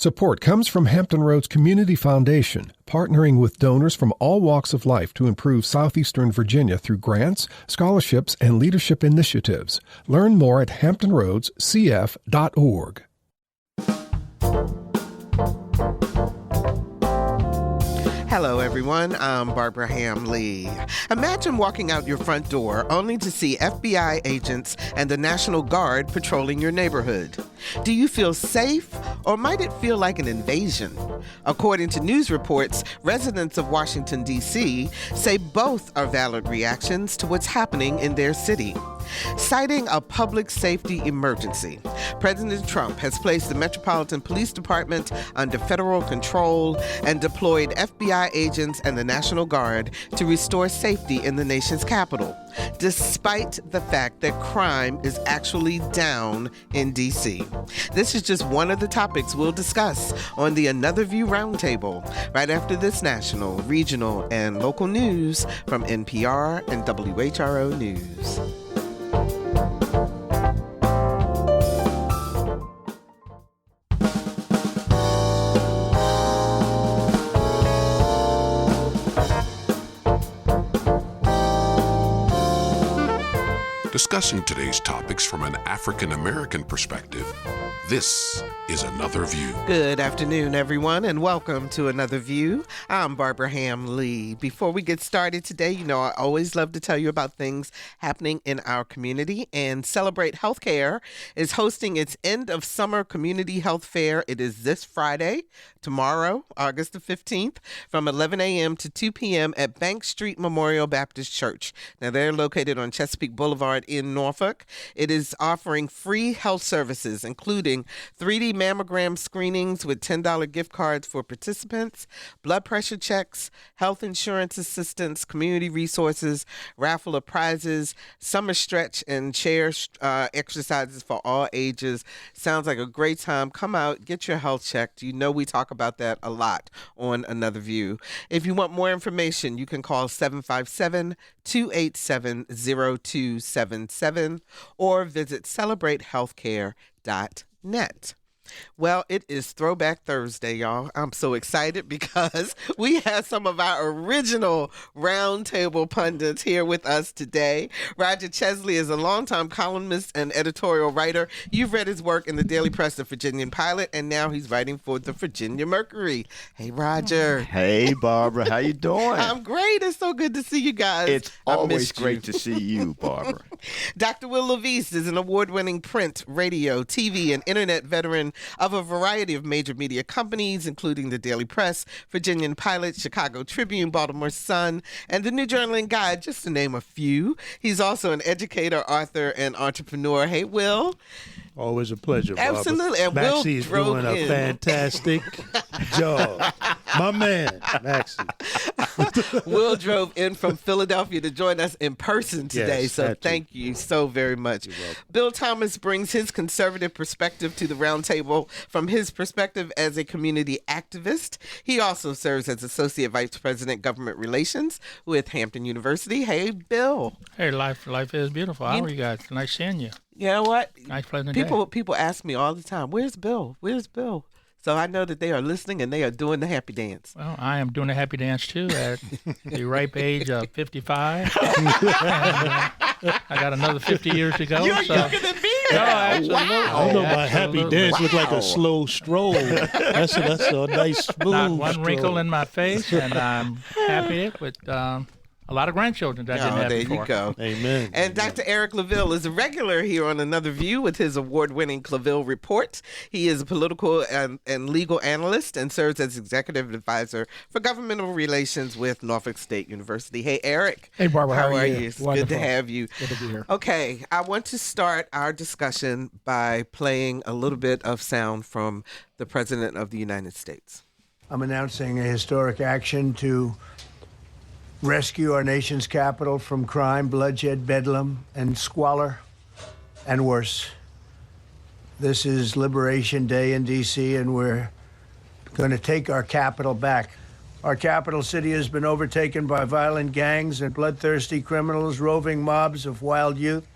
Support comes from Hampton Roads Community Foundation, partnering with donors from all walks of life to improve southeastern Virginia through grants, scholarships, and leadership initiatives. Learn more at hamptonroadscf.org. Hello, everyone. I'm Barbara Hamley. Imagine walking out your front door only to see FBI agents and the National Guard patrolling your neighborhood. Do you feel safe, or might it feel like an invasion? According to news reports, residents of Washington, D.C. say both are valid reactions to what's happening in their city. Citing a public safety emergency, President Trump has placed the Metropolitan Police Department under federal control and deployed FBI agents and the National Guard to restore safety in the nation's capital, despite the fact that crime is actually down in D.C. This is just one of the topics we'll discuss on the Another View Roundtable right after this national, regional, and local news from NPR and WHRO News. Discussing today's topics from an African-American perspective, this is Another View. Good afternoon, everyone, and welcome to Another View. I'm Barbara Hamley. Before we get started today, I always love to tell you about things happening in our community, and Celebrate Healthcare is hosting its end of summer community health fair. It is this Friday, tomorrow, August the 15th, from 11 a.m. to 2 p.m. at Bank Street Memorial Baptist Church. Now, they're located on Chesapeake Boulevard in Norfolk. It is offering free health services, including 3D mammogram screenings with $10 gift cards for participants, blood pressure checks, health insurance assistance, community resources, raffle of prizes, summer stretch and chair exercises for all ages. Sounds like a great time. Come out, get your health checked. We talk about that a lot on Another View. If you want more information, you can call 757-287-0277 or visit celebratehealthcare.net. Well, it is Throwback Thursday, y'all. I'm so excited because we have some of our original roundtable pundits here with us today. Roger Chesley is a longtime columnist and editorial writer. You've read his work in the Daily Press, the Virginian Pilot, and now he's writing for the Virginia Mercury. Hey, Roger. Hey, Barbara. How you doing? I'm great. It's so good to see you guys. It's always great to see you, Barbara. Dr. Wil LaVeist is an award-winning print, radio, TV, and internet veteran of a variety of major media companies, including the Daily Press, Virginian Pilot, Chicago Tribune, Baltimore Sun, and the New Journal and Guide, just to name a few. He's also an educator, author, and entrepreneur. Hey, Will. Always a pleasure, Barbara. Absolutely. And Maxie is doing a fantastic job. My man, Maxie. Will drove in from Philadelphia to join us in person today, Yes, so thank you so very much. Bill Thomas brings his conservative perspective to the roundtable from his perspective as a community activist. He also serves as Associate Vice President, Government Relations with Hampton University. Hey, Bill. Hey, life is beautiful. How are you guys? Nice seeing you. You know what? Nice, pleasant day. People ask me all the time, where's Bill? Where's Bill? So I know that they are listening and they are doing the happy dance. Well, I am doing the happy dance, too, at the ripe age of 55. I got another 50 years to go. You're younger than me. No, absolutely. I don't know about happy dance look like a slow stroll. That's a nice smooth Not one stroll. wrinkle in my face, and I'm happy with a lot of grandchildren that I didn't have before. You go. Amen. And Dr. Eric Claville is a regular here on Another View with his award-winning Claville Report. He is a political and legal analyst and serves as executive advisor for governmental relations with Norfolk State University. Hey, Eric. Hey, Barbara. How are you? It's Wonderful. good to have you. Good to be here. Okay, I want to start our discussion by playing a little bit of sound from the President of the United States. I'm announcing a historic action to rescue our nation's capital from crime, bloodshed, bedlam, and squalor, and worse. This is Liberation Day in D.C., and we're going to take our capital back. Our capital city has been overtaken by violent gangs and bloodthirsty criminals, roving mobs of wild youth,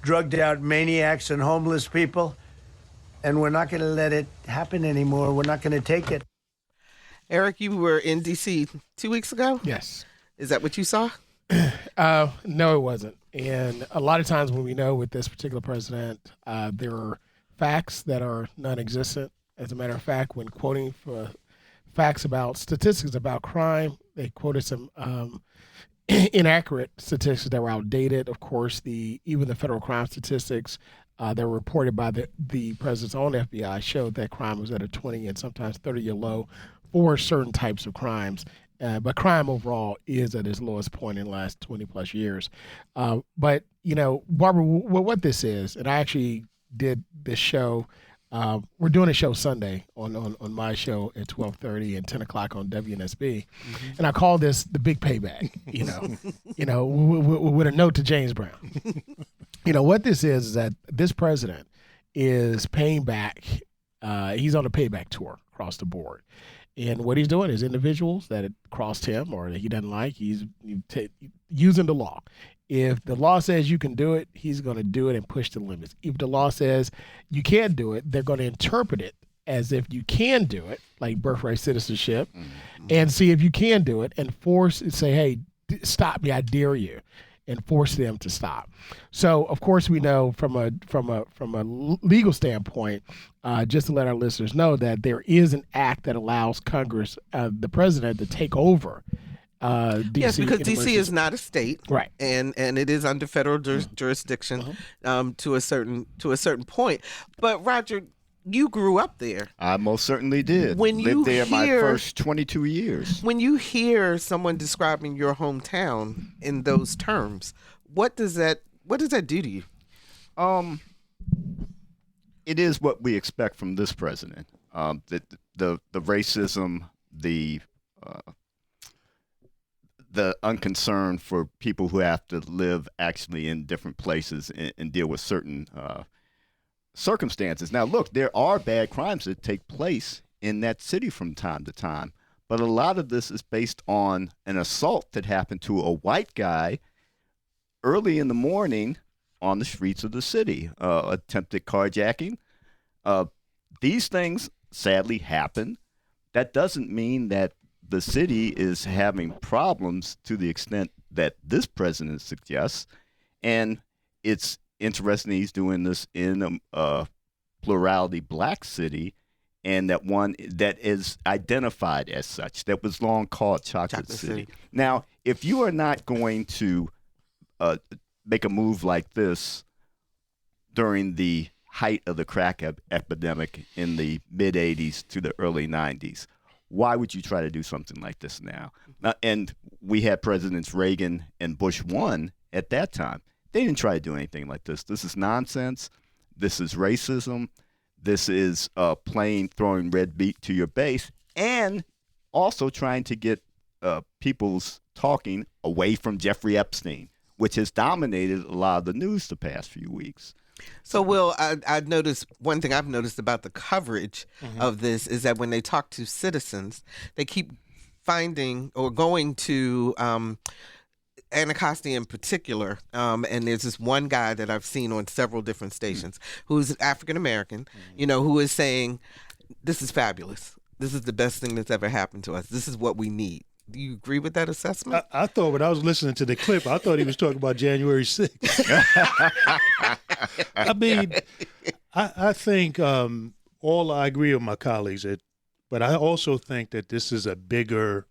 drugged-out maniacs and homeless people, And we're not going to let it happen anymore. We're not going to take it. Eric, you were in D.C. 2 weeks ago? Yes. Is that what you saw? No, it wasn't. And a lot of times when we know with this particular president, there are facts that are non-existent. As a matter of fact, when quoting for facts about statistics about crime, they quoted some inaccurate statistics that were outdated. Of course, even the federal crime statistics that were reported by the president's own FBI showed that crime was at a 20 and sometimes 30-year low for certain types of crimes. But crime overall is at its lowest point in the last 20 plus years. But, Barbara, what this is, and I actually did this show. We're doing a show Sunday on my show at 12:30 and 10 o'clock on WNSB. Mm-hmm. And I call this the big payback, with a note to James Brown. What this is that this president is paying back. He's on a payback tour across the board. And what he's doing is individuals that it crossed him or that he doesn't like, he's using the law. If the law says you can do it, he's going to do it and push the limits. If the law says you can't do it, they're going to interpret it as if you can do it, like birthright citizenship, and see if you can do it and say, hey, stop me, I dare you, and force them to stop. So, of course, we know from a legal standpoint, just to let our listeners know that there is an act that allows Congress, the president, to take over D.C. Yes, because D.C. is not a state, right? And it is under federal jurisdiction to a certain point. But Roger, you grew up there. I most certainly did. When you lived there my first 22 years. When you hear someone describing your hometown in those terms, what does that do to you? It is what we expect from this president. The racism, the unconcern for people who have to live actually in different places and deal with certain circumstances. Now, look, there are bad crimes that take place in that city from time to time, but a lot of this is based on an assault that happened to a white guy early in the morning on the streets of the city, attempted carjacking. These things sadly happen. That doesn't mean that the city is having problems to the extent that this president suggests. And it's interesting he's doing this in a plurality black city, and that one that is identified as such, that was long called Chocolate City. Now, if you are not going to make a move like this during the height of the crack epidemic in the mid-'80s to the early '90s, why would you try to do something like this now? And we had Presidents Reagan and Bush 1 at that time. They didn't try to do anything like this. This is nonsense. This is racism. This is throwing red meat to your base, and also trying to get people's talking away from Jeffrey Epstein, which has dominated a lot of the news the past few weeks. So, Will, I noticed one thing I've noticed about the coverage of this is that when they talk to citizens, they keep finding or going to Anacostia in particular, and there's this one guy that I've seen on several different stations who's African American, who is saying, "This is fabulous. This is the best thing that's ever happened to us. This is what we need." Do you agree with that assessment? I thought when I was listening to the clip, I thought he was talking about January 6th. I mean, I think all I agree with my colleagues, but I also think that this is a bigger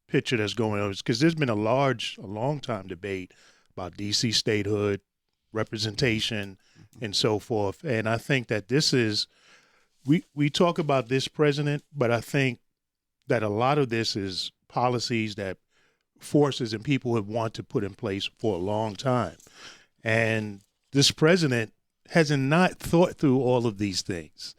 picture that's going on, because there's been a long time debate about D.C. statehood, representation, and so forth. And I think that this is, we talk about this president, but I think that a lot of this is policies that forces and people have wanted to put in place for a long time. And this president hasn't not thought through all of these things.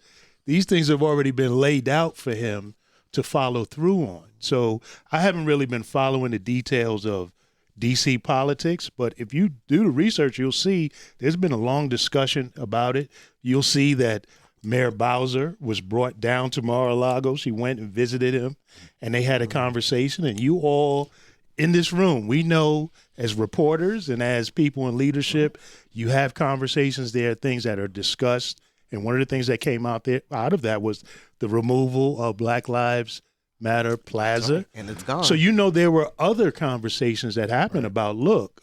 These things have already been laid out for him to follow through on. So I haven't really been following the details of D.C. politics, but if you do the research, you'll see there's been a long discussion about it. You'll see that Mayor Bowser was brought down to Mar-a-Lago. She went and visited him, and they had a conversation. And you all in this room, we know as reporters and as people in leadership, you have conversations there, things that are discussed And one of the things that came out of that was the removal of Black Lives Matter Plaza. And it's gone. So, there were other conversations that happened about, look,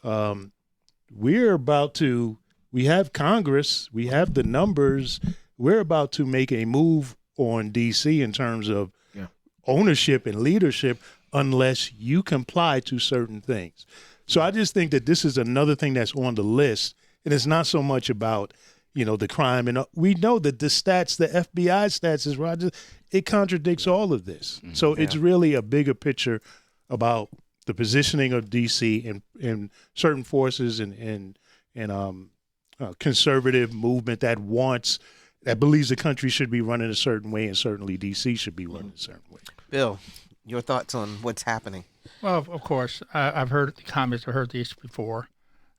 we have Congress, we have the numbers, we're about to make a move on D.C. in terms of ownership and leadership unless you comply to certain things. So I just think that this is another thing that's on the list, and it's not so much about, the crime. And we know that the FBI stats, is Roger, it contradicts all of this. So it's really a bigger picture about the positioning of D.C. and certain forces and conservative movement that believes the country should be run in a certain way, and certainly D.C. should be run in a certain way. Bill, your thoughts on what's happening? Well, of course, I've heard the comments. I've heard these before.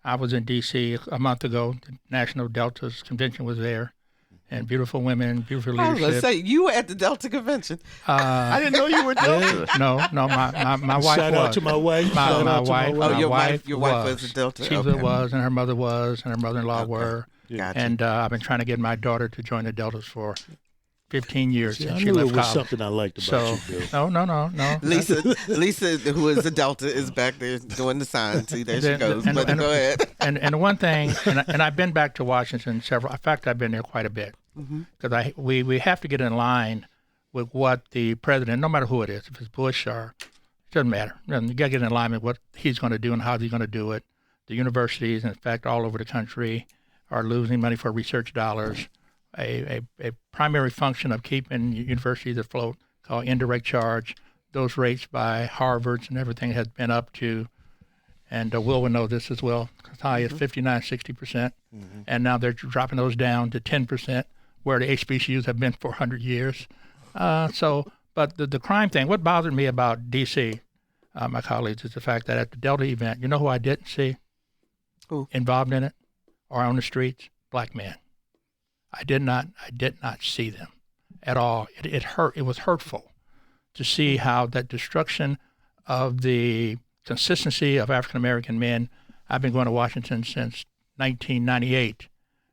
I was in D.C. a month ago. The National Deltas Convention was there, and beautiful women, beautiful leadership. I was going to say, you were at the Delta Convention. I didn't know you were Delta. No, my wife Shout out to my wife. My wife. Oh, your wife was a Delta. She was, and her mother was, and her mother-in-law were. Gotcha. And I've been trying to get my daughter to join the Deltas for 15 years since she knew left it was college. Something I liked about you, Bill. No. Lisa, who is a Delta, is back there doing the sign. See, there she goes. But go ahead. And one thing, and I've been back to Washington several. In fact, I've been there quite a bit because we have to get in line with what the president, no matter who it is, if it's Bush or it doesn't matter. You got to get in alignment with what he's going to do and how he's going to do it. The universities, in fact, all over the country, are losing money for research dollars. A primary function of keeping universities afloat called indirect charge. Those rates by Harvard's and everything has been up to, and Will know this as well, as high as 59, 60%. And now they're dropping those down to 10%, where the HBCUs have been for 100 years. But the crime thing, what bothered me about D.C., my colleagues, is the fact that at the Delta event, you know who I didn't see involved in it or on the streets? Black men. I did not see them at all. It hurt. It was hurtful to see how that destruction of the consistency of African American men. I've been going to Washington since 1998,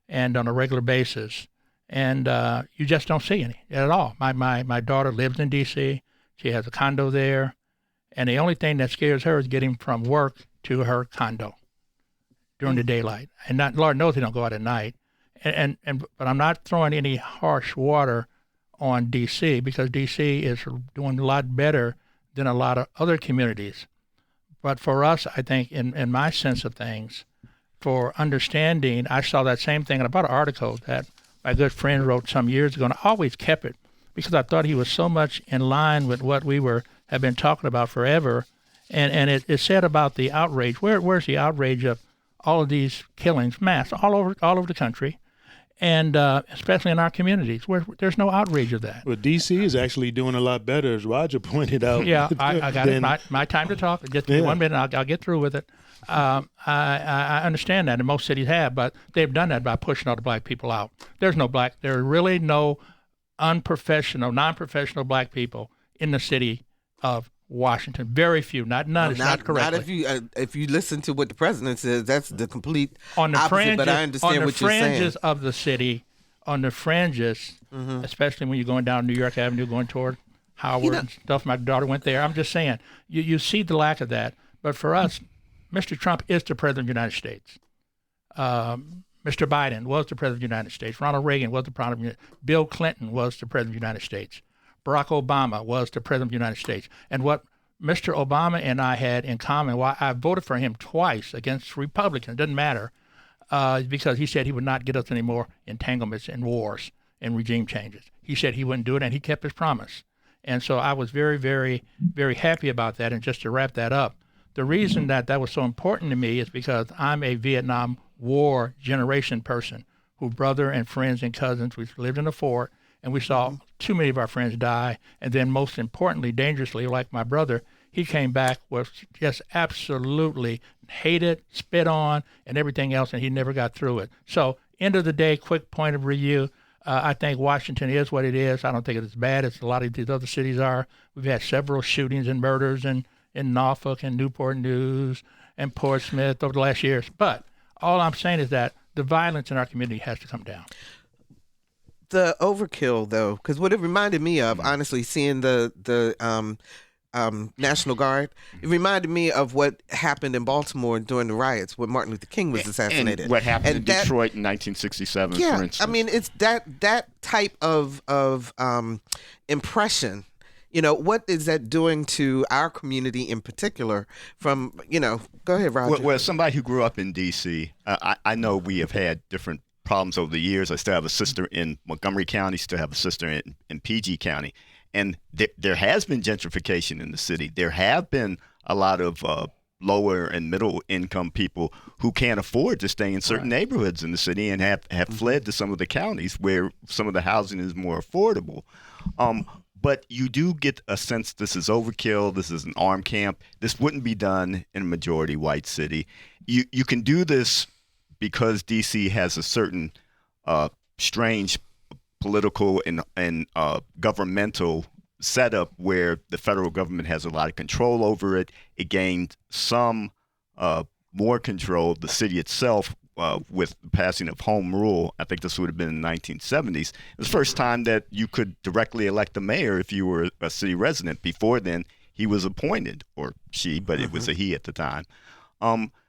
and on a regular basis, and you just don't see any at all. My daughter lives in D.C. She has a condo there, and the only thing that scares her is getting from work to her condo during the daylight. And Lord knows they don't go out at night. But I'm not throwing any harsh water on D.C. because D.C. is doing a lot better than a lot of other communities. But for us, I think, in my sense of things, for understanding, I saw that same thing in about an article that my good friend wrote some years ago, and I always kept it because I thought he was so much in line with what we have been talking about forever. And it said about the outrage. Where's the outrage of all of these killings, mass, all over the country? And especially in our communities, where there's no outrage of that. Well, D.C. is actually doing a lot better, as Roger pointed out. Yeah, I got it. My time to talk. Just 1 minute, I'll get through with it. I understand that, and most cities have, but they've done that by pushing all the black people out. There are really no non-professional black people in the city of Washington. Very few, not none. It's not correct. Not if you listen to what the president says, that's the complete on the opposite. Fringes, but I understand what you're saying. On the fringes of the city, on the fringes, especially when you're going down New York Avenue, going toward Howard and stuff. My daughter went there. I'm just saying, you see the lack of that. But for us, Mr. Trump is the president of the United States. Mr. Biden was the president of the United States. Ronald Reagan was the president of the United States. Bill Clinton was the president of the United States. Barack Obama was the president of the United States. And what Mr. Obama and I had in common, why I voted for him twice against Republicans, it doesn't matter, because he said he would not get us any more entanglements and wars and regime changes. He said he wouldn't do it, and he kept his promise. And so I was very, very, very happy about that. And just to wrap that up, the reason that was so important to me is because I'm a Vietnam War generation person whose brother and friends and cousins, we lived in a fort, and we saw too many of our friends die. And then most importantly, dangerously, like my brother, he came back, was just absolutely hated, spit on, and everything else, and he never got through it. So end of the day, quick point of review, I think Washington is what it is. I don't think it's as bad as a lot of these other cities are. We've had several shootings and murders in Norfolk and Newport News and Portsmouth over the last years. But all I'm saying is that the violence in our community has to come down. the overkill, though, because what it reminded me of, honestly, seeing the National Guard, it reminded me of what happened in Baltimore during the riots when Martin Luther King was assassinated. And what happened in Detroit in 1967, for instance. I mean, it's that type of impression. What is that doing to our community in particular? Go ahead, Roger. Well, somebody who grew up in D.C., I know we have had different problems over the years. I still have a sister in Montgomery County, still have a sister in PG County. And there has been gentrification in the city. There have been a lot of lower and middle income people who can't afford to stay in certain neighborhoods in the city and have fled to some of the counties where some of the housing is more affordable. But you do get a sense this is overkill. This is an armed camp. This wouldn't be done in a majority white city. You can do this because D.C. has a certain strange political and governmental setup where the federal government has a lot of control over it. It gained some more control of the city itself with the passing of home rule. I think this would have been in the 1970s. It was the first time that you could directly elect the mayor if you were a city resident. Before then, he was appointed, or she, but it was a he at the time.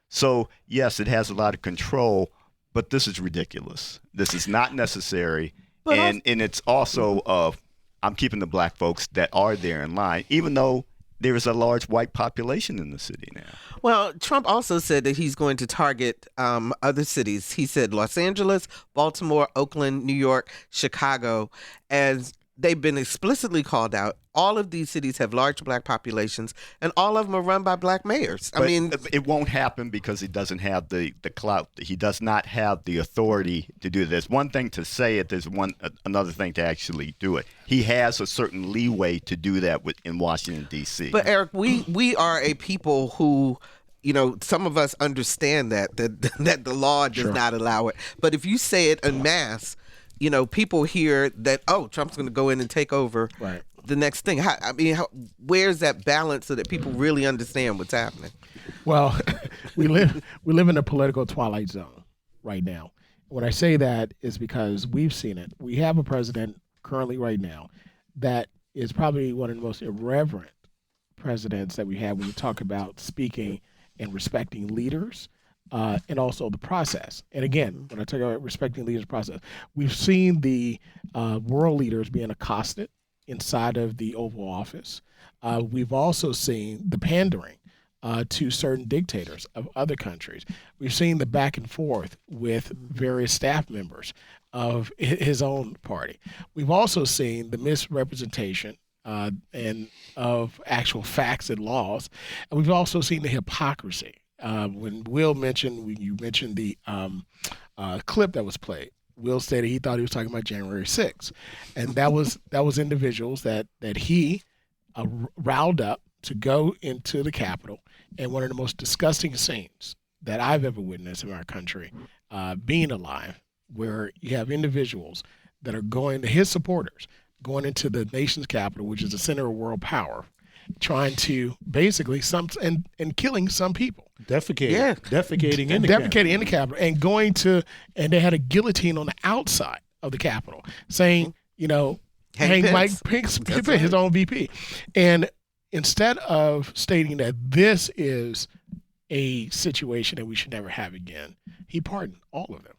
So, yes, it has a lot of control, but this is ridiculous. This is not necessary. And it's also, I'm keeping the black folks that are there in line, even though there is a large white population in the city now. Well, Trump also said that he's going to target other cities. He said Los Angeles, Baltimore, Oakland, New York, Chicago, as they've been explicitly called out. All of these cities have large black populations, and all of them are run by black mayors. But it won't happen because he doesn't have the clout. He does not have the authority to do this. One thing to say it, there's another thing to actually do it. He has a certain leeway to do that in Washington, D.C. But Eric, we are a people who, some of us understand that the law does not allow it. But if you say it en masse, people hear that, Trump's going to go in and take over the next thing. Where's that balance so that people really understand what's happening? Well, we live in a political twilight zone right now. When I say that is because we've seen it. We have a president currently right now that is probably one of the most irreverent presidents that we have when you talk about speaking and respecting leaders. And also the process. And again, when I talk about respecting leaders' process, we've seen the world leaders being accosted inside of the Oval Office. We've also seen the pandering to certain dictators of other countries. We've seen the back and forth with various staff members of his own party. We've also seen the misrepresentation and of actual facts and laws. And we've also seen the hypocrisy. When you mentioned the clip that was played, Will stated he thought he was talking about January 6th. And that was individuals that he riled up to go into the Capitol. And one of the most disgusting scenes that I've ever witnessed in our country, being alive, where you have individuals that are his supporters, going into the nation's capital, which is the center of world power, trying to basically and killing some people. Defecating in the Capitol and and they had a guillotine on the outside of the Capitol saying, hang Mike Pence, his own VP. And instead of stating that this is a situation that we should never have again, he pardoned all of them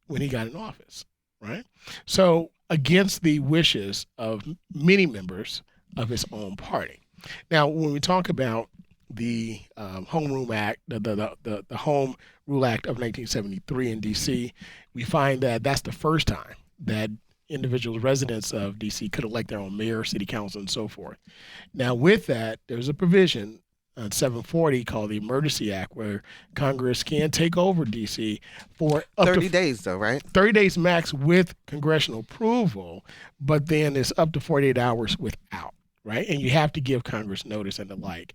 when he got in office, right? So against the wishes of many members of his own party. Now, when we talk about the Home Rule Act, the Home Rule Act of 1973 in D.C., we find that that's the first time that individuals, residents of D.C., could elect their own mayor, city council, and so forth. Now, with that, there's a provision on 740 called the Emergency Act, where Congress can take over D.C. for up 30 days, though, right? 30 days max with congressional approval, but then it's up to 48 hours without. Right, and you have to give Congress notice and the like,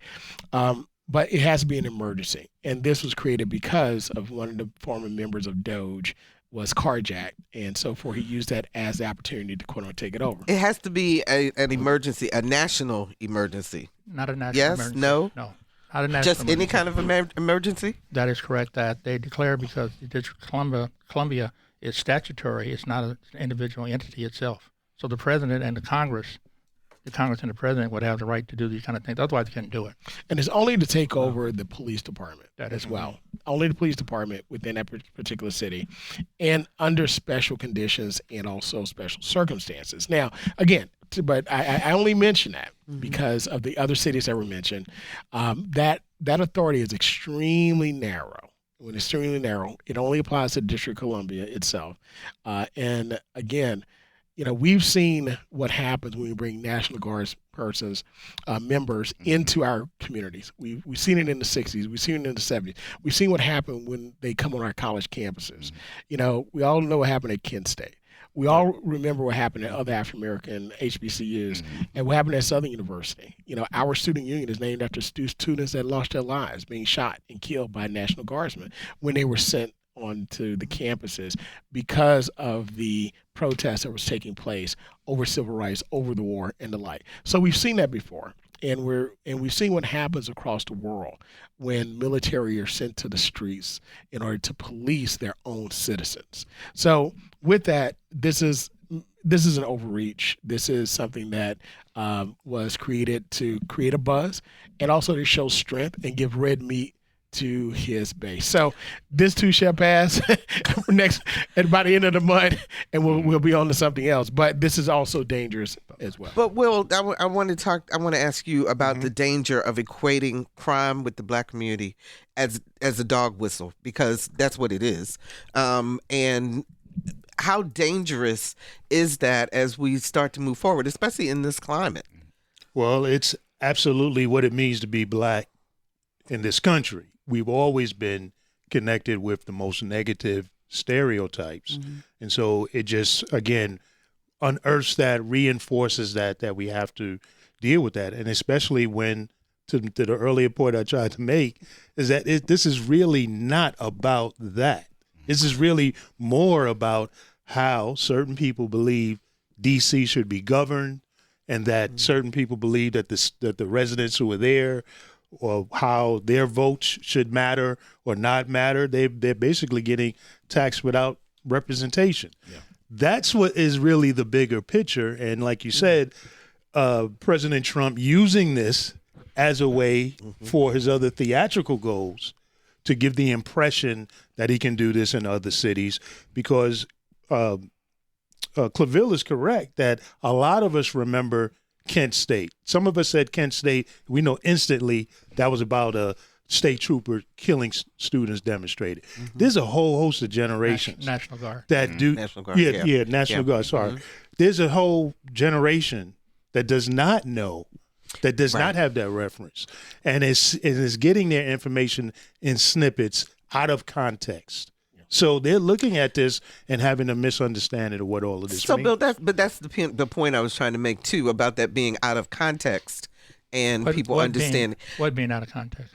but it has to be an emergency. And this was created because of one of the former members of Doge was carjacked, and so forth. He used that as the opportunity to quote unquote take it over. It has to be an emergency, a national emergency. Not a national emergency. Yes, no, not a national. Just any kind of emergency. That is correct. That they declare because the District of Columbia It's statutory. It's not an individual entity itself. So the president and the Congress and the president would have the right to do these kind of things. Otherwise, they couldn't do it. And it's only to take over the police department as well. Only the police department within that particular city, and under special conditions and also special circumstances. Now, again, but I only mention that because of the other cities that were mentioned. That authority is extremely narrow. When it's extremely narrow, it only applies to the District of Columbia itself. And again, we've seen what happens when we bring National Guard members into our communities. We've seen it in the 60s. We've seen it in the 70s. We've seen what happened when they come on our college campuses. We all know what happened at Kent State. We all remember what happened at other African-American HBCUs and what happened at Southern University. Our student union is named after students that lost their lives being shot and killed by National Guardsmen when they were sent onto the campuses because of the protests that was taking place over civil rights, over the war, and the like. So we've seen that before, and we've seen what happens across the world when military are sent to the streets in order to police their own citizens. So with that, this is an overreach. This is something that was created to create a buzz and also to show strength and give red meat to his base. So this too shall pass next by the end of the month, and we'll be on to something else. But this is also dangerous as well. But Will, I want to ask you about the danger of equating crime with the Black community as a dog whistle, because that's what it is. And how dangerous is that as we start to move forward, especially in this climate? Well, it's absolutely what it means to be Black in this country. We've always been connected with the most negative stereotypes. And so it just, again, unearths that, reinforces that we have to deal with that. And especially when, to the earlier point I tried to make, is that this is really not about that. This is really more about how certain people believe D.C. should be governed, and that certain people believe that the residents who are there, or how their votes should matter or not matter. They're basically getting taxed without representation. Yeah. That's what is really the bigger picture. And like you said, President Trump using this as a way for his other theatrical goals to give the impression that he can do this in other cities, because Claville is correct that a lot of us remember Kent State. Some of us said Kent State. We know instantly that was about a state trooper killing students demonstrated. There's a whole host of generations. National Guard. That do. National Guard. National Guard. Sorry. There's a whole generation that does not know, that does not have that reference, and is getting their information in snippets out of context. So they're looking at this and having a misunderstanding of what all of this means. Bill, that's the point I was trying to make too, about that being out of context and people understanding. What being out of context?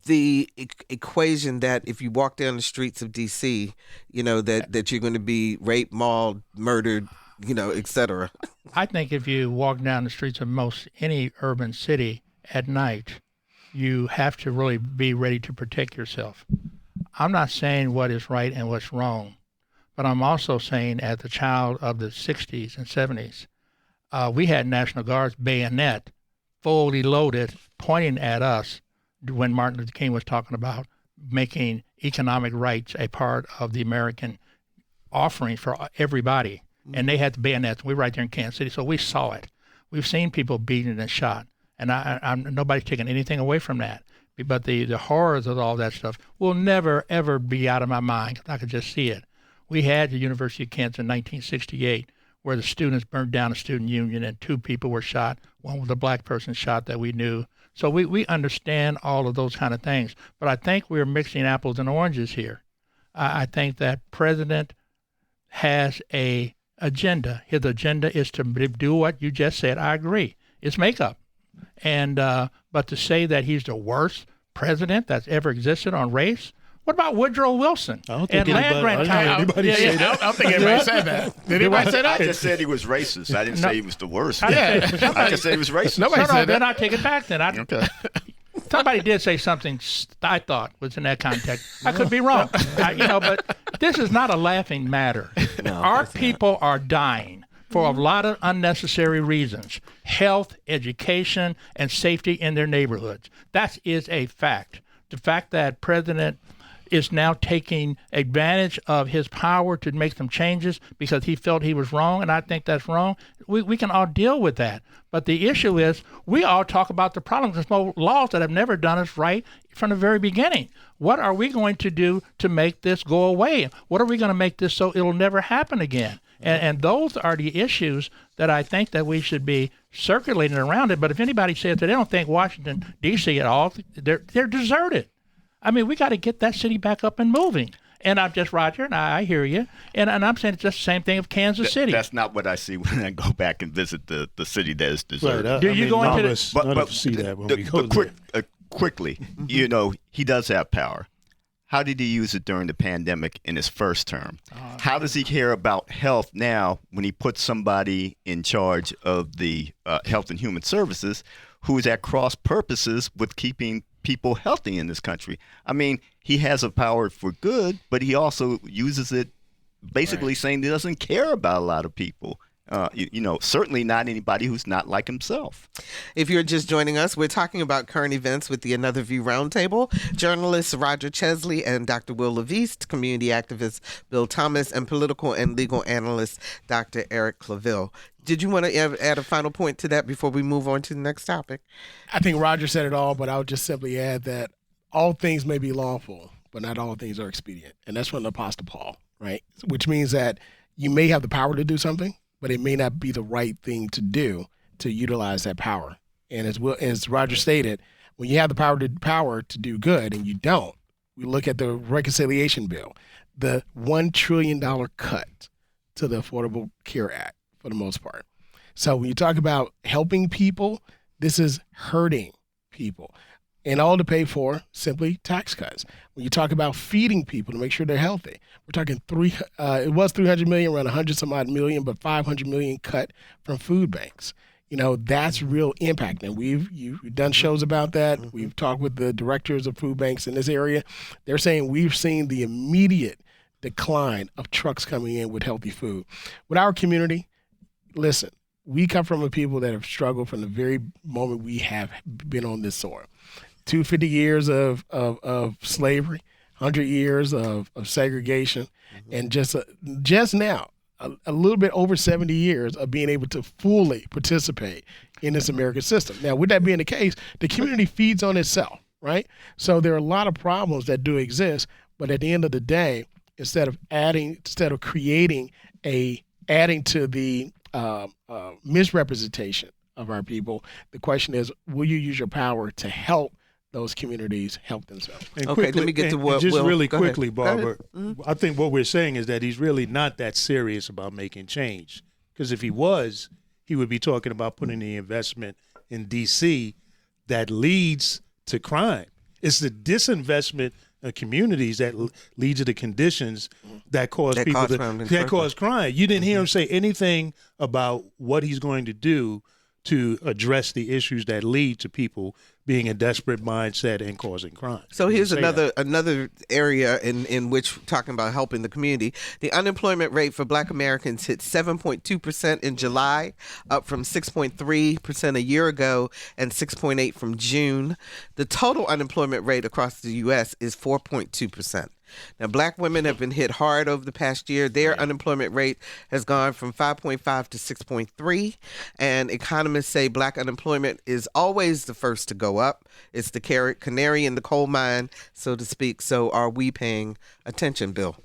The equation that if you walk down the streets of D.C., that you're going to be raped, mauled, murdered, et cetera. I think if you walk down the streets of most any urban city at night, you have to really be ready to protect yourself. I'm not saying what is right and what's wrong, but I'm also saying, as a child of the 60s and 70s, we had National Guard's bayonet fully loaded, pointing at us when Martin Luther King was talking about making economic rights a part of the American offering for everybody. And they had the bayonets. We were right there in Kansas City, so we saw it. We've seen people beaten and shot, and nobody's taking anything away from that. But the horrors of all that stuff will never, ever be out of my mind, because I could just see it. We had the University of Kansas in 1968, where the students burned down a student union and 2 people were shot. One was a Black person shot that we knew. So we understand all of those kind of things. But I think we're mixing apples and oranges here. I think that President has a agenda. His agenda is to do what you just said. I agree. It's makeup. And but to say that he's the worst president that's ever existed on race, what about Woodrow Wilson? I don't think anybody say that. I don't think anybody said that. Did anybody say that? I just said he was racist. I didn't say he was the worst. I just said he was racist. Nobody said that. Then I take it back. Then okay. somebody did say something I thought was in that context. I could be wrong, but this is not a laughing matter. Our people are dying for a lot of unnecessary reasons: health, education, and safety in their neighborhoods. That is a fact. The fact that President is now taking advantage of his power to make some changes because he felt he was wrong, and I think that's wrong. We can all deal with that. But the issue is we all talk about the problems. There's no laws that have never done us right from the very beginning. What are we going to do to make this go away? What are we going to make this so it'll never happen again? And those are the issues that I think that we should be circulating around it. But if anybody says that they don't think Washington, D.C. at all, they're deserted. I mean, we got to get that city back up and moving. And I'm just, Roger, and I hear you. And I'm saying it's just the same thing of Kansas City. That's not what I see when I go back and visit the city that is deserted. Right. Do you go into but see that when we go there. Quickly, he does have power. How did he use it during the pandemic in his first term? How does he care about health now when he puts somebody in charge of the Health and Human Services who is at cross purposes with keeping people healthy in this country? I mean, he has a power for good, but he also uses it basically saying he doesn't care about a lot of people. Certainly not anybody who's not like himself. If you're just joining us, we're talking about current events with the Another View Roundtable. Journalists Roger Chesley and Dr. Wil LaVeist, community activist Bill Thomas, and political and legal analyst Dr. Eric Claville. Did you want to add a final point to that before we move on to the next topic? I think Roger said it all, but I would just simply add that all things may be lawful, but not all things are expedient. And that's from the Apostle Paul, right? Which means that you may have the power to do something, but it may not be the right thing to do to utilize that power. And as Roger stated, when you have the power to do good and you don't, we look at the reconciliation bill, the $1 trillion cut to the Affordable Care Act for the most part. So when you talk about helping people, this is hurting people. And all to pay for simply tax cuts. When you talk about feeding people to make sure they're healthy, we're talking it was $300 million, around 100 some odd million, but $500 million cut from food banks. That's real impact. And we've done shows about that. Mm-hmm. We've talked with the directors of food banks in this area. They're saying we've seen the immediate decline of trucks coming in with healthy food. With our community, listen, we come from a people that have struggled from the very moment we have been on this soil. 250 years of slavery, 100 years of segregation, and just now, a little bit over 70 years of being able to fully participate in this American system. Now, with that being the case, the community feeds on itself, right? So there are a lot of problems that do exist, but at the end of the day, instead of creating adding to the misrepresentation of our people, the question is, will you use your power to help those communities help themselves? And okay, quickly, let me get to what just Will, really go quickly, ahead. Barbara. Mm-hmm. I think what we're saying is that he's really not that serious about making change. Because if he was, he would be talking about putting the investment in D.C. that leads to crime. It's the disinvestment of communities that lead to the conditions that cause cause crime. You didn't hear him say anything about what he's going to do to address the issues that lead to people being a desperate mindset and causing crime. So here's another area in which talking about helping the community. The unemployment rate for Black Americans hit 7.2% in July, up from 6.3% a year ago and 6.8% from June. The total unemployment rate across the U.S. is 4.2%. Now, Black women have been hit hard over the past year. Their unemployment rate has gone from 5.5 to 6.3. And economists say Black unemployment is always the first to go up. It's the canary in the coal mine, so to speak. So are we paying attention, Bill?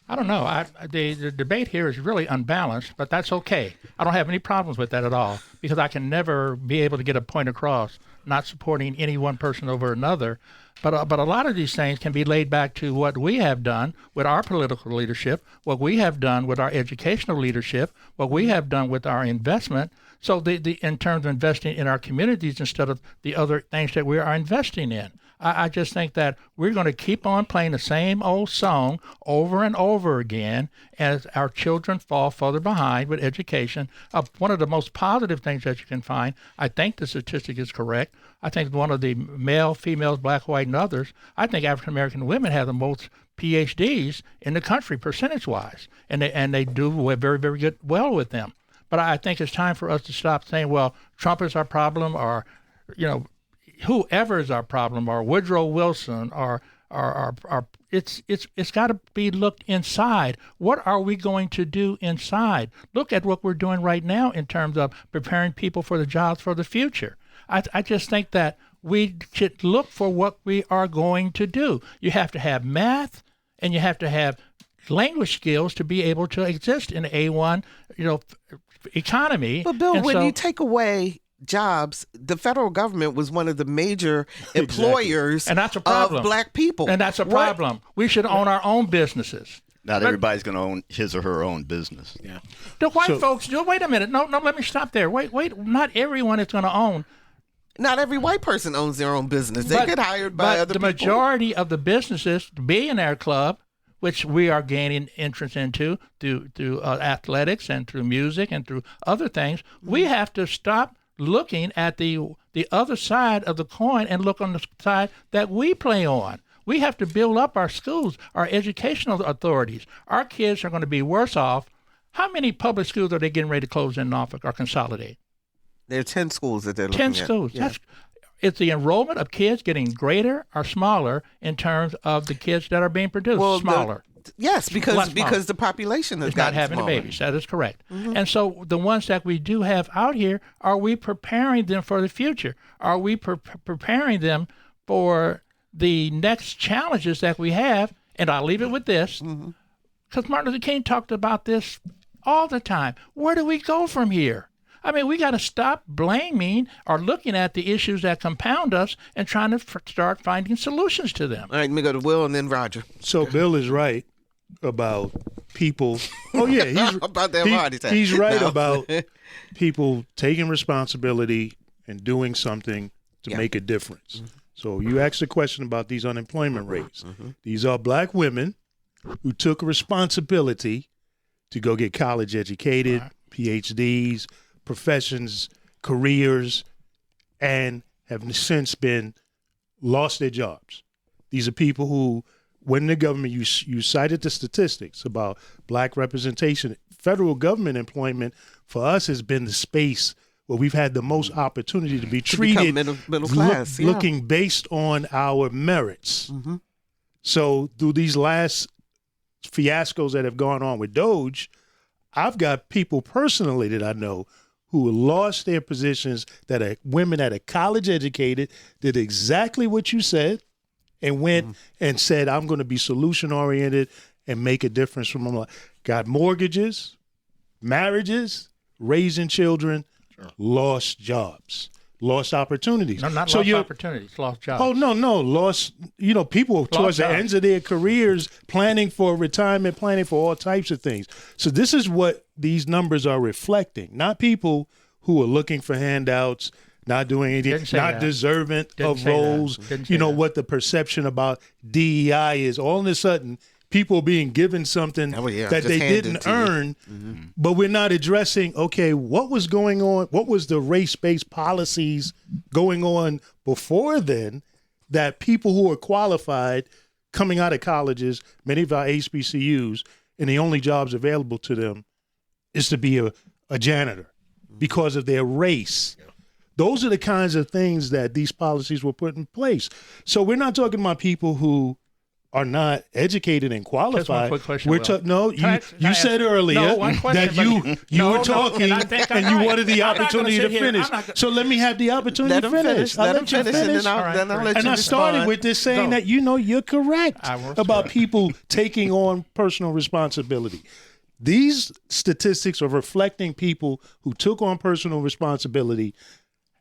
I don't know. The debate here is really unbalanced, but that's okay. I don't have any problems with that at all because I can never be able to get a point across not supporting any one person over another. But a lot of these things can be laid back to what we have done with our political leadership, what we have done with our educational leadership, what we have done with our investment. So in terms of investing in our communities instead of the other things that we are investing in. I just think that we're going to keep on playing the same old song over and over again as our children fall further behind with education. One of the most positive things that you can find, I think the statistic is correct. I think one of the male, females, black, white, and others, I think African-American women have the most PhDs in the country percentage-wise, and they do very, very good well with them. But I think it's time for us to stop saying, well, Trump is our problem, or, whoever is our problem, or Woodrow Wilson, or it's got to be looked inside. What are we going to do inside? Look at what we're doing right now in terms of preparing people for the jobs for the future. I just think that we should look for what we are going to do. You have to have math, and you have to have language skills to be able to exist in A1, economy. But Bill, when you take away jobs, the federal government was one of the major employers and that's a problem. Of black people. And that's a problem. What? We should own our own businesses. Not everybody's going to own his or her own business. Yeah. The white folks, wait a minute. No, let me stop there. Wait. Not everyone is going to own. Not every white person owns their own business. They get hired by other people. But the majority of the businesses, the Billionaire Club, which we are gaining entrance into through athletics and through music and through other things, we have to stop looking at the other side of the coin and look on the side that we play on. We have to build up our schools, our educational authorities. Our kids are going to be worse off. How many public schools are they getting ready to close in Norfolk or consolidate? There are 10 schools that they're looking at. 10 schools. Yeah. Is the enrollment of kids getting greater or smaller in terms of the kids that are being produced? Well, smaller. Yes, because the population has gotten not having smaller. babies. That is correct. Mm-hmm. And so the ones that we do have out here, are we preparing them for the future? Are we preparing them for the next challenges that we have? And I'll leave it with this, because Martin Luther King talked about this all the time. Where do we go from here? I mean, we got to stop blaming or looking at the issues that compound us and trying to start finding solutions to them. All right, let me go to Will and then Roger. So Bill is right about people. Oh, yeah. He's, about that heart attack. He's right about people taking responsibility and doing something to make a difference. So you asked a question about these unemployment rates. These are black women who took responsibility to go get college educated, PhDs, professions, careers, and have since been lost their jobs. These are people who, when the government, you cited the statistics about black representation, federal government employment for us has been the space where we've had the most opportunity to be treated middle class, looking based on our merits. So through these last fiascos that have gone on with Doge, I've got people personally that I know who lost their positions, that are women that are college educated, did exactly what you said, and went and said, I'm going to be solution oriented and make a difference for my life. Got mortgages, marriages, raising children, lost jobs, lost opportunities. No, not lost opportunities, lost jobs. Oh, no, lost, people towards the ends of their careers, planning for retirement, planning for all types of things. So this is what these numbers are reflecting, not people who are looking for handouts, not doing anything, not deserving of roles. What the perception about DEI is. All of a sudden, people being given something that they didn't earn, but we're not addressing, okay, what was going on? What was the race-based policies going on before then that people who are qualified coming out of colleges, many of our HBCUs, and the only jobs available to them is to be a janitor because of their race. Those are the kinds of things that these policies were put in place. So we're not talking about people who are not educated and qualified. Just one quick question, you said earlier that you were talking and you wanted the opportunity to finish. So let me have the opportunity to finish. Let him finish, and then I'll let you And I started with this saying that you're correct about people taking on personal responsibility. These statistics are reflecting people who took on personal responsibility,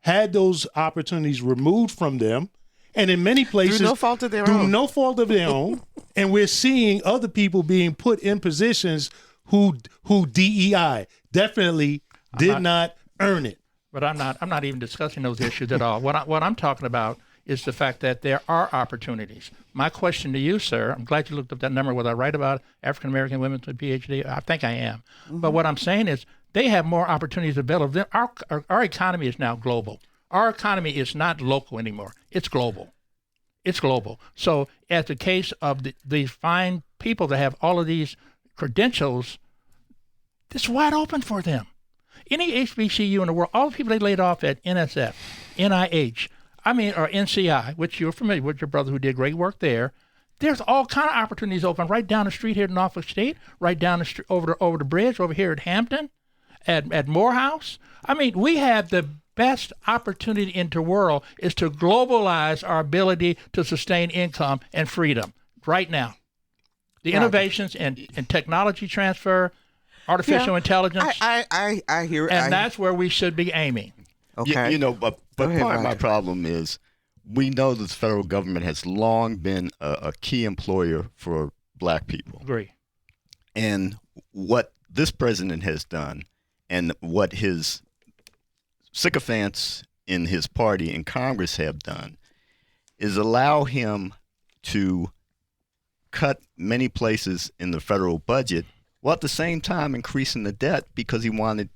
had those opportunities removed from them, and in many places, through no fault of their own. And we're seeing other people being put in positions who DEI definitely did not earn it. But I'm not even discussing those issues at all. What I'm talking about is the fact that there are opportunities. My question to you, sir, I'm glad you looked up that number. Was I right about African American women with a PhD? I think I am. But what I'm saying is they have more opportunities available. Our economy is now global. Our economy is not local anymore. It's global. It's global. So as the case of these fine people that have all of these credentials, it's wide open for them. Any HBCU in the world, all the people they laid off at NSF, NIH, or NCI, which you're familiar with, your brother who did great work there, there's all kind of opportunities open right down the street here in Norfolk State, right down the street, over the bridge over here at Hampton, at Morehouse. We have the best opportunity in the world is to globalize our ability to sustain income and freedom right now. The innovations and technology transfer, artificial intelligence. I hear it. And that's where we should be aiming. Okay. But part of my problem is we know that the federal government has long been a key employer for black people. Agree. And what this president has done and what his sycophants in his party in Congress have done is allow him to cut many places in the federal budget while at the same time increasing the debt because he wanted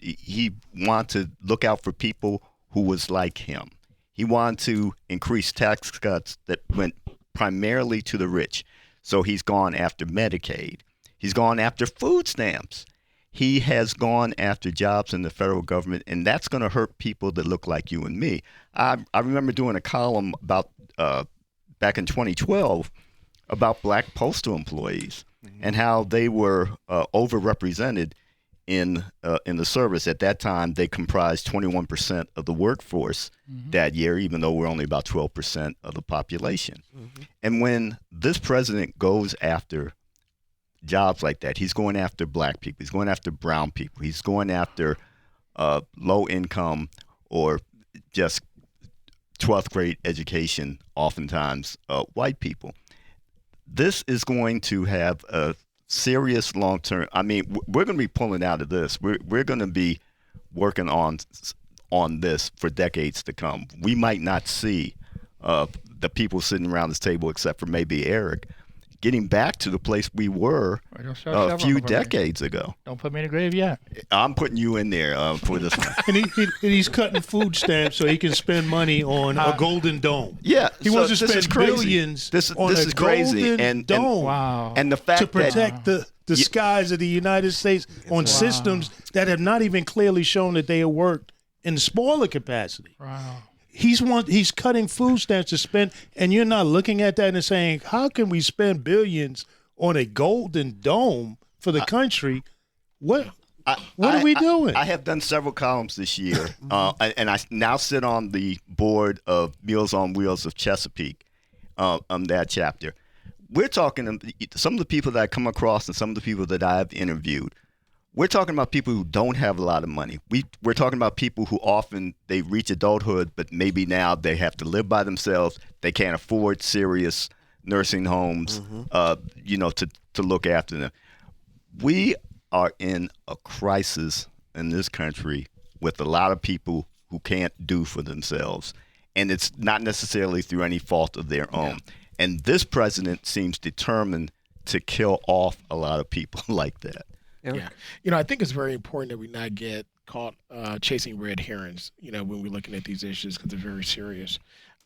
to look out for people who was like him. He wanted to increase tax cuts that went primarily to the rich. So he's gone after Medicaid. He's gone after food stamps. He has gone after jobs in the federal government, and that's going to hurt people that look like you and me. I remember doing a column about back in 2012 about black postal employees and how they were overrepresented in the service. At that time, they comprised 21% of the workforce that year, even though we're only about 12% of the population. And when this president goes after jobs like that, he's going after black people, he's going after brown people, he's going after low income or just 12th grade education, oftentimes white people. This is going to have a serious long-term, we're going to be pulling out of this. We're going to be working on this for decades to come. We might not see the people sitting around this table, except for maybe Eric, getting back to the place we were a few decades ago. Don't put me in the grave yet. I'm putting you in there for this one. And he's cutting food stamps so he can spend money on a golden dome. Yeah, he wants to spend billions on a golden dome. Wow. And the fact to protect the skies of the United States on systems that have not even clearly shown that they have worked in smaller capacity. Wow. He's cutting food stamps to spend, and you're not looking at that and saying, how can we spend billions on a golden dome for the country? What are we doing? I have done several columns this year, and I now sit on the board of Meals on Wheels of Chesapeake, on that chapter. We're talking, some of the people that I come across and some of the people that I've interviewed, we're talking about people who don't have a lot of money. We're talking about people who often they reach adulthood, but maybe now they have to live by themselves. They can't afford serious nursing homes, to look after them. We are in a crisis in this country with a lot of people who can't do for themselves, and it's not necessarily through any fault of their own. And this president seems determined to kill off a lot of people like that. Yeah. I think it's very important that we not get caught chasing red herrings, when we're looking at these issues, because they're very serious.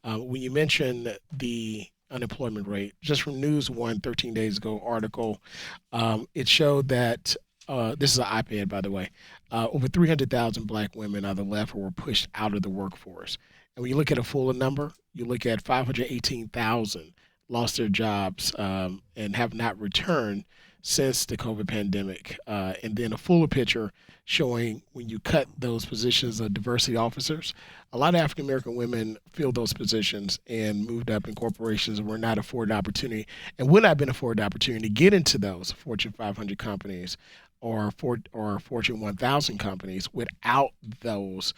When you mention the unemployment rate, just from News One 13 days ago article, it showed that, this is an iPad, by the way, over 300,000 black women either left or were pushed out of the workforce. And when you look at a fuller number, you look at 518,000 lost their jobs and have not returned since the COVID pandemic. And then a fuller picture showing when you cut those positions of diversity officers, a lot of African-American women filled those positions and moved up in corporations and were not afforded opportunity and would not have been afforded opportunity to get into those Fortune 500 companies or Fortune 1000 companies without those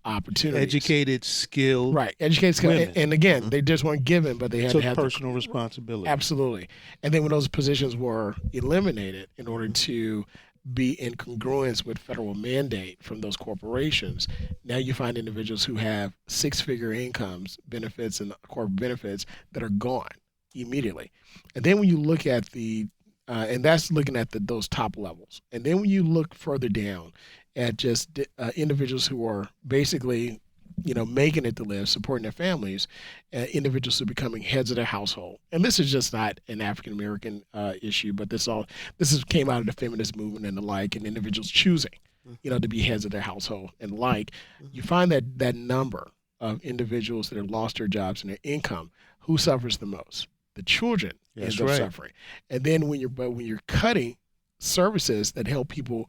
opportunities. Educated, skilled. Right, educated, skilled. And again, they just weren't given, but they had to have personal responsibility. Absolutely. And then when those positions were eliminated in order to be in congruence with federal mandate from those corporations, now you find individuals who have six-figure incomes, benefits, and corporate benefits that are gone immediately. And then when you look at and that's looking at those top levels. And then when you look further down at just individuals who are basically, making it to live, supporting their families, individuals who are becoming heads of their household. And this is just not an African-American issue, but this came out of the feminist movement and the like, and individuals choosing, to be heads of their household and the like. You find that number of individuals that have lost their jobs and their income, who suffers the most? The children end up suffering. And then when you're cutting services that help people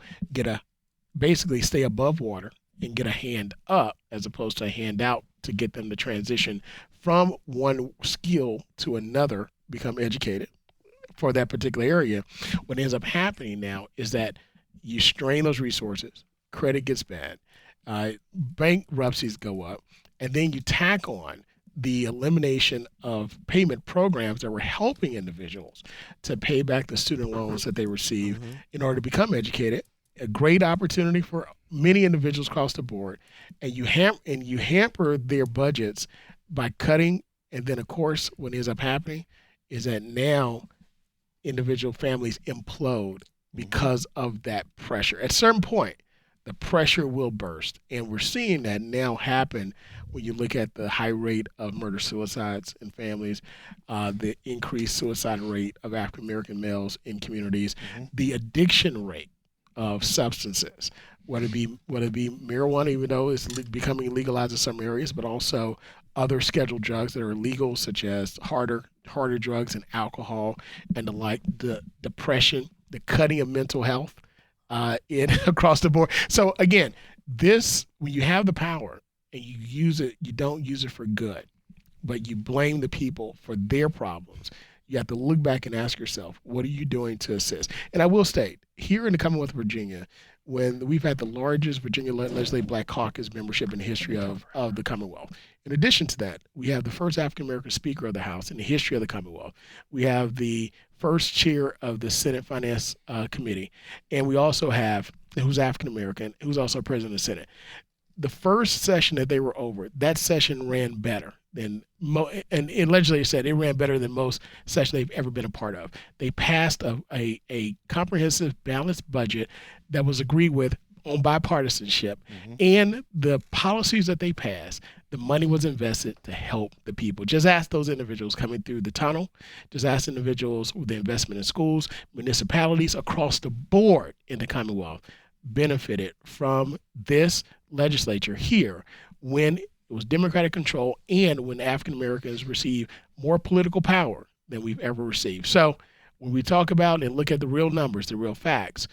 basically stay above water and get a hand up as opposed to a hand out to get them to transition from one skill to another, become educated for that particular area, what ends up happening now is that you strain those resources, credit gets bad, bankruptcies go up, and then you tack on the elimination of payment programs that were helping individuals to pay back the student loans that they received in order to become educated. A great opportunity for many individuals across the board, and you hamper their budgets by cutting. And then, of course, what ends up happening is that now individual families implode because of that pressure. At a certain point, the pressure will burst, and we're seeing that now happen when you look at the high rate of murder-suicides in families, the increased suicide rate of African-American males in communities, the addiction rate of substances, whether it be marijuana, even though it's becoming legalized in some areas, but also other scheduled drugs that are illegal, such as harder drugs and alcohol and the like, the depression, the cutting of mental health across the board. So again, when you have the power and you use it, you don't use it for good, but you blame the people for their problems. You have to look back and ask yourself, what are you doing to assist? And I will state, here in the Commonwealth of Virginia, when we've had the largest Virginia Legislative Black Caucus membership in the history of the Commonwealth. In addition to that, we have the first African-American Speaker of the House in the history of the Commonwealth. We have the first chair of the Senate Finance Committee. And we also have, who's African-American, who's also president of the Senate. The first session that they were over, that session ran better than and legislature said it ran better than most sessions they've ever been a part of. They passed a comprehensive, balanced budget that was agreed with on bipartisanship, and the policies that they passed, the money was invested to help the people. Just ask those individuals coming through the tunnel. Just ask individuals with the investment in schools, municipalities across the board in the Commonwealth benefited from this legislature here when it was Democratic control and when African Americans received more political power than we've ever received. So when we talk about and look at the real numbers, the real facts,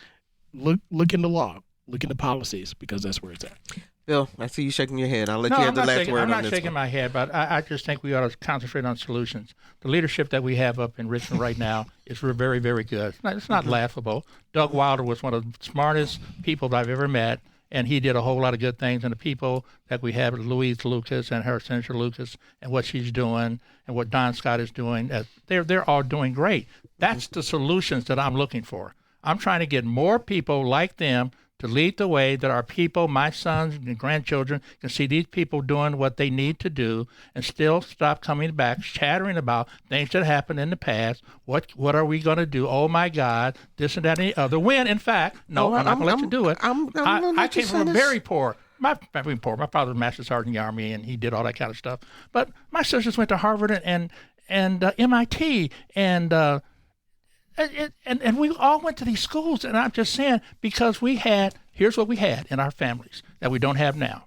look in the law, look in the policies, because that's where it's at. Bill, I see you shaking your head. I'll let you have the last word on this. I'm not shaking my head, but I just think we ought to concentrate on solutions. The leadership that we have up in Richmond right now is very, very good. It's not laughable. Doug Wilder was one of the smartest people that I've ever met, and he did a whole lot of good things. And the people that we have, Louise Lucas and her Senator Lucas, and what she's doing, and what Don Scott is doing, they're all doing great. That's the solutions that I'm looking for. I'm trying to get more people like them to lead the way, that our people, my sons and grandchildren, can see these people doing what they need to do and still stop coming back, chattering about things that happened in the past. What are we going to do? Oh, my God, this and that and the other. When, in fact, I'm not going to let you do it. I came from a very poor. My father was Master Sergeant in the Army, and he did all that kind of stuff. But my sisters went to Harvard and MIT, and we all went to these schools, and I'm just saying, because here's what we had in our families that we don't have now.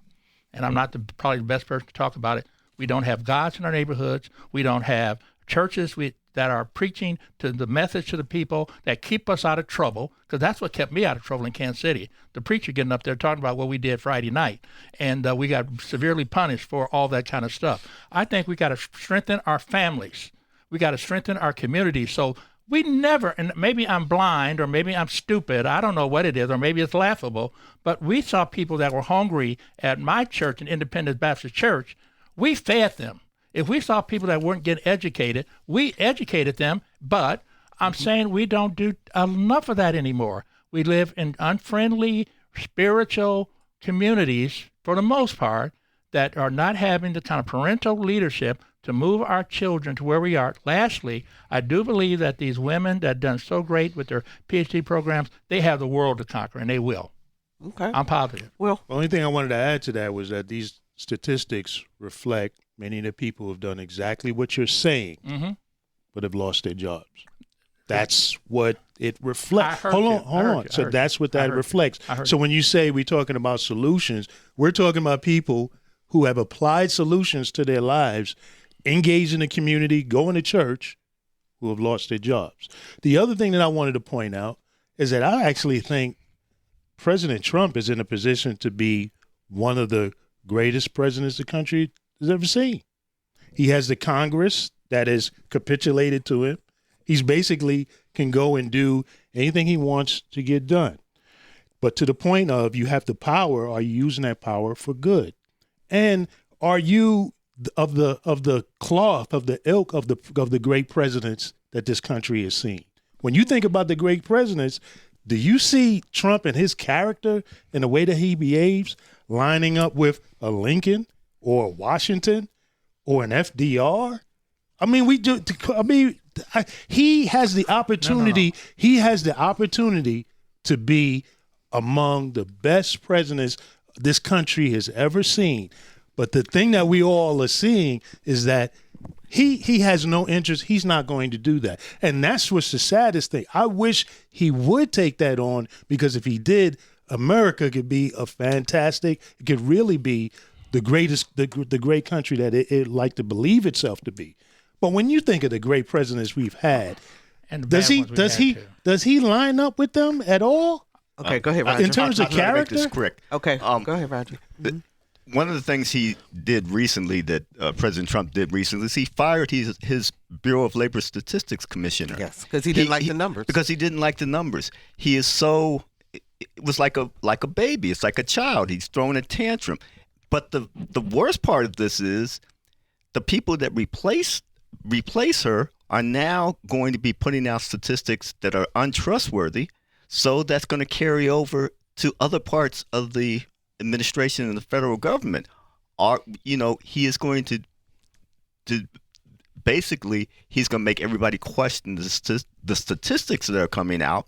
And I'm not probably the best person to talk about it. We don't have gods in our neighborhoods. We don't have churches that are preaching to the message to the people that keep us out of trouble, because that's what kept me out of trouble in Kansas City. The preacher getting up there talking about what we did Friday night, and we got severely punished for all that kind of stuff. I think we got to strengthen our families. We got to strengthen our communities. So we never, and maybe I'm blind or maybe I'm stupid, I don't know what it is, or maybe it's laughable, but we saw people that were hungry at my church, an Independent Baptist church. We fed them. If we saw people that weren't getting educated, we educated them, but I'm saying we don't do enough of that anymore. We live in unfriendly spiritual communities, for the most part, that are not having the kind of parental leadership to move our children to where we are. Lastly, I do believe that these women that have done so great with their PhD programs, they have the world to conquer, and they will. Okay. I'm positive. Well, The only thing I wanted to add to that was that these statistics reflect many of the people who have done exactly what you're saying, but have lost their jobs. That's what it reflects. Hold on. So that's what that reflects. So when you say we're talking about solutions, we're talking about people who have applied solutions to their lives, engaged in the community, going to church, who have lost their jobs. The other thing that I wanted to point out is that I actually think President Trump is in a position to be one of the greatest presidents the country has ever seen. He has the Congress that has capitulated to him. He's basically can go and do anything he wants to get done. But to the point of you have the power, are you using that power for good? And are you of the cloth, of the ilk of the great presidents that this country has seen? When you think about the great presidents, do you see Trump and his character and the way that he behaves lining up with a Lincoln or a Washington or an FDR? I mean, he has the opportunity. No. He has the opportunity to be among the best presidents this country has ever seen. But the thing that we all are seeing is that he has no interest. He's not going to do that. And that's what's the saddest thing. I wish he would take that on, because if he did, America could be it could really be the greatest, the great country that it like to believe itself to be. But when you think of the great presidents we've had, and does he line up with them at all? Okay, go ahead, Roger. In terms of character? Make this quick. Okay, go ahead, Roger. One of the things he did recently, that President Trump did recently, is he fired his Bureau of Labor Statistics commissioner. Yes, because he didn't like the numbers. Because he didn't like the numbers. He is so, it was like a baby. It's like a child. He's throwing a tantrum. But the worst part of this is the people that replace her are now going to be putting out statistics that are untrustworthy. So that's going to carry over to other parts of the administration and the federal government. He is going to basically, he's going to make everybody question the statistics that are coming out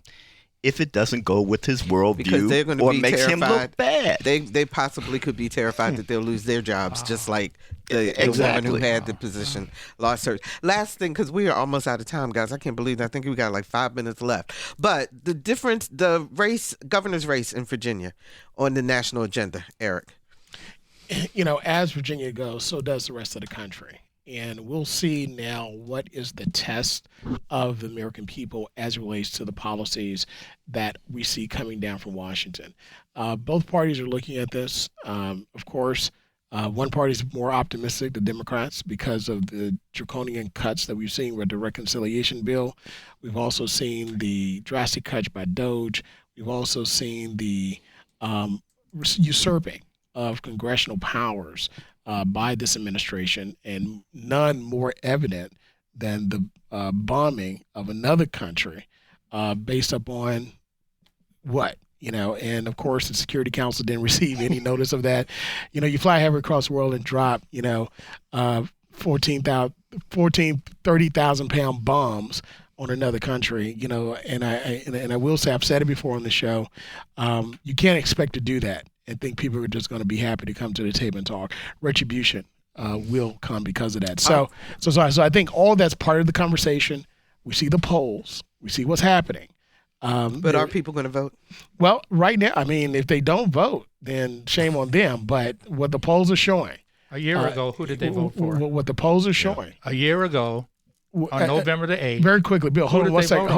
if it doesn't go with his worldview or makes him look bad. They possibly could be terrified that they'll lose their jobs, just like the woman who had the position lost hers. Last thing, because we are almost out of time, guys. I can't believe that. I think we got like 5 minutes left. But the difference, the governor's race in Virginia on the national agenda, Eric. As Virginia goes, so does the rest of the country. And we'll see now what is the test of the American people as it relates to the policies that we see coming down from Washington. Both parties are looking at this. Of course, one party is more optimistic, the Democrats, because of the draconian cuts that we've seen with the reconciliation bill. We've also seen the drastic cuts by DOJ. We've also seen the usurping of congressional powers by this administration, and none more evident than the bombing of another country based upon what? And of course the Security Council didn't receive any notice of that. You fly halfway across the world and drop, 30,000 pound bombs on another country, and I will say, I've said it before on the show, you can't expect to do that and think people are just going to be happy to come to the table and talk. Retribution will come because of that. So I think all that's part of the conversation. We see the polls. We see what's happening. But are people going to vote? Well, right now, if they don't vote, then shame on them. But what the polls are showing. A year ago, who did they vote for? What the polls are showing. A year ago, on November the 8th. Very quickly, Bill, hold on one second,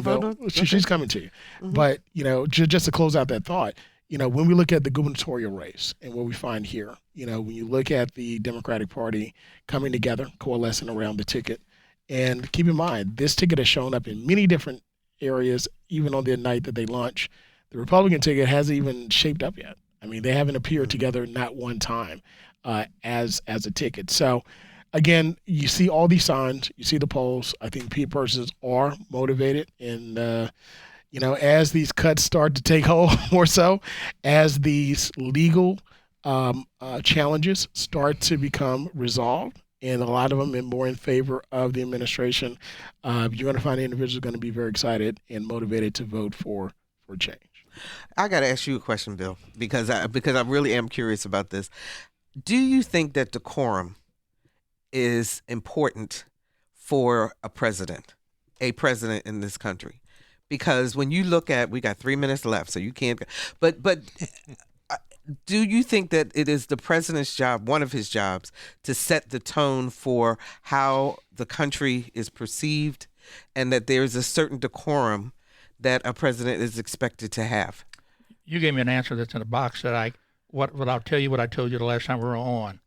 Bill. Okay. She's coming to you. Mm-hmm. But, just to close out that thought, when we look at the gubernatorial race and what we find here, when you look at the Democratic Party coming together, coalescing around the ticket, and keep in mind, this ticket has shown up in many different areas, even on the night that they launch. The Republican ticket hasn't even shaped up yet. They haven't appeared together not one time as a ticket. So, again, you see all these signs, you see the polls. I think persons are motivated, and as these cuts start to take hold more so, as these legal challenges start to become resolved, and a lot of them more in favor of the administration, you're going to find individuals going to be very excited and motivated to vote for change. I got to ask you a question, Bill, because I really am curious about this. Do you think that decorum is important for a president in this country? Because when you look at, we got 3 minutes left, so you can't, but do you think that it is the president's job, one of his jobs, to set the tone for how the country is perceived, and that there's a certain decorum that a president is expected to have? You gave me an answer that's in a box that what I'll tell you what I told you the last time we were on.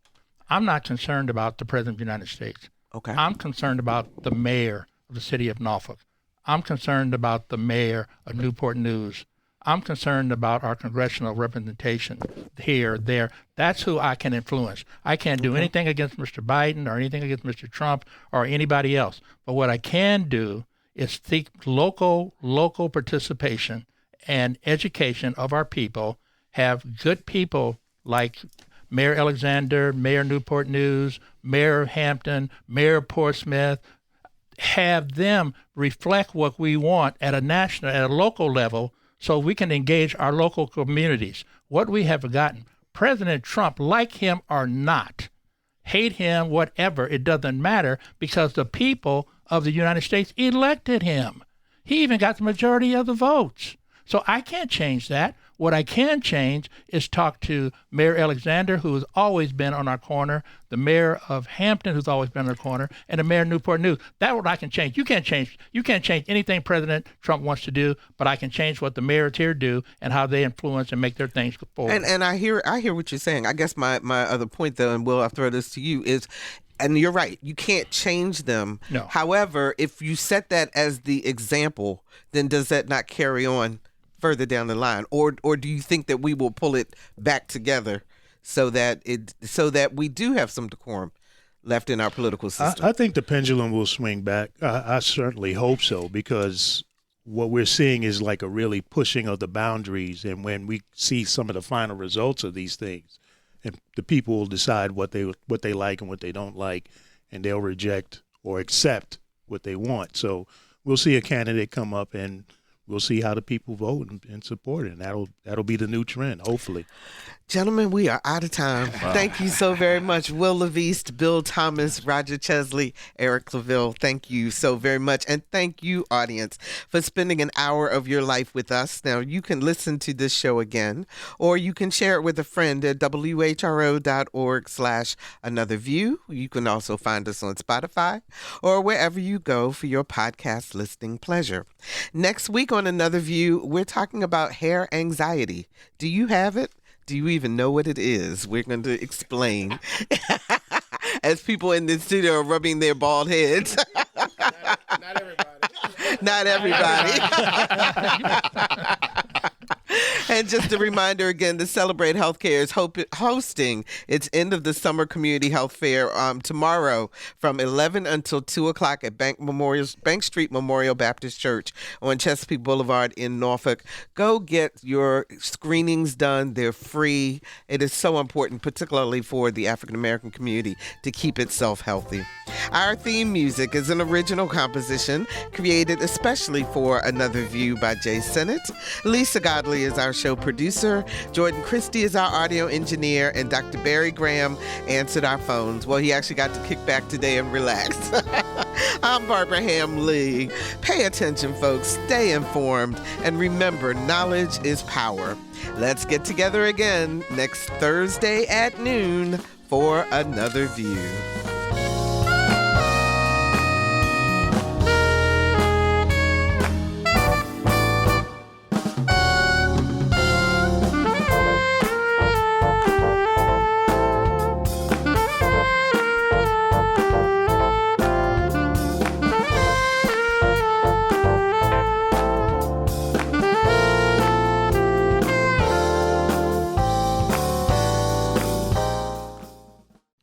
I'm not concerned about the President of the United States. Okay. I'm concerned about the mayor of the city of Norfolk. I'm concerned about the mayor of Newport News. I'm concerned about our congressional representation here, there. That's who I can influence. I can't do anything against Mr. Biden or anything against Mr. Trump or anybody else. But what I can do is seek local participation and education of our people, have good people like Mayor Alexander, Mayor Newport News, Mayor Hampton, Mayor Portsmouth, have them reflect what we want at a local level, so we can engage our local communities. What we have forgotten, President Trump, like him or not, hate him, whatever, it doesn't matter, because the people of the United States elected him. He even got the majority of the votes. So I can't change that. What I can change is talk to Mayor Alexander, who has always been on our corner, the mayor of Hampton, who's always been on our corner, and the mayor of Newport News. That's what I can change. You can't change anything President Trump wants to do, but I can change what the mayors here do and how they influence and make their things go forward. And I hear what you're saying. I guess my other point, though, and Will, I'll throw this to you, is, and you're right, you can't change them. No. However, if you set that as the example, then does that not carry on further down the line, or do you think that we will pull it back together so that we do have some decorum left in our political system? I think the pendulum will swing back. I certainly hope so, because what we're seeing is like a really pushing of the boundaries, and when we see some of the final results of these things, and the people will decide what they like and what they don't like, and they'll reject or accept what they want. So we'll see a candidate come up, and we'll see how the people vote and support it, and that'll be the new trend, hopefully. Gentlemen, we are out of time. Wow. Thank you so very much. Wil LaVeist, Bill Thomas, Roger Chesley, Eric Claville, thank you so very much. And thank you, audience, for spending an hour of your life with us. Now, you can listen to this show again, or you can share it with a friend at whro.org/anotherview. You can also find us on Spotify or wherever you go for your podcast listening pleasure. Next week on Another View, we're talking about hair anxiety. Do you have it? Do you even know what it is? We're going to explain as people in the studio are rubbing their bald heads. Not everybody. Not everybody. And just a reminder again, to Celebrate Healthcare is hosting its end of the summer community health fair tomorrow from 11 until 2 o'clock at Bank Street Memorial Baptist Church on Chesapeake Boulevard in Norfolk. Go get your screenings done. They're free. It is so important, particularly for the African American community, to keep itself healthy. Our theme music is an original composition created especially for Another View by Jay Sennett. Lisa Godley is our show producer. Jordan Christie is our audio engineer, and Dr. Barry Graham answered our phones. Well, he actually got to kick back today and relax. I'm Barbara Ham Lee. Pay attention, folks. Stay informed. And remember, knowledge is power. Let's get together again next Thursday at noon for Another View.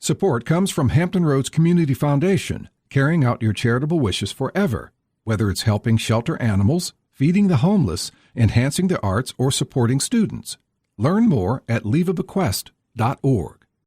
Support comes from Hampton Roads Community Foundation, carrying out your charitable wishes forever. Whether it's helping shelter animals, feeding the homeless, enhancing the arts, or supporting students. Learn more at leaveabequest.org.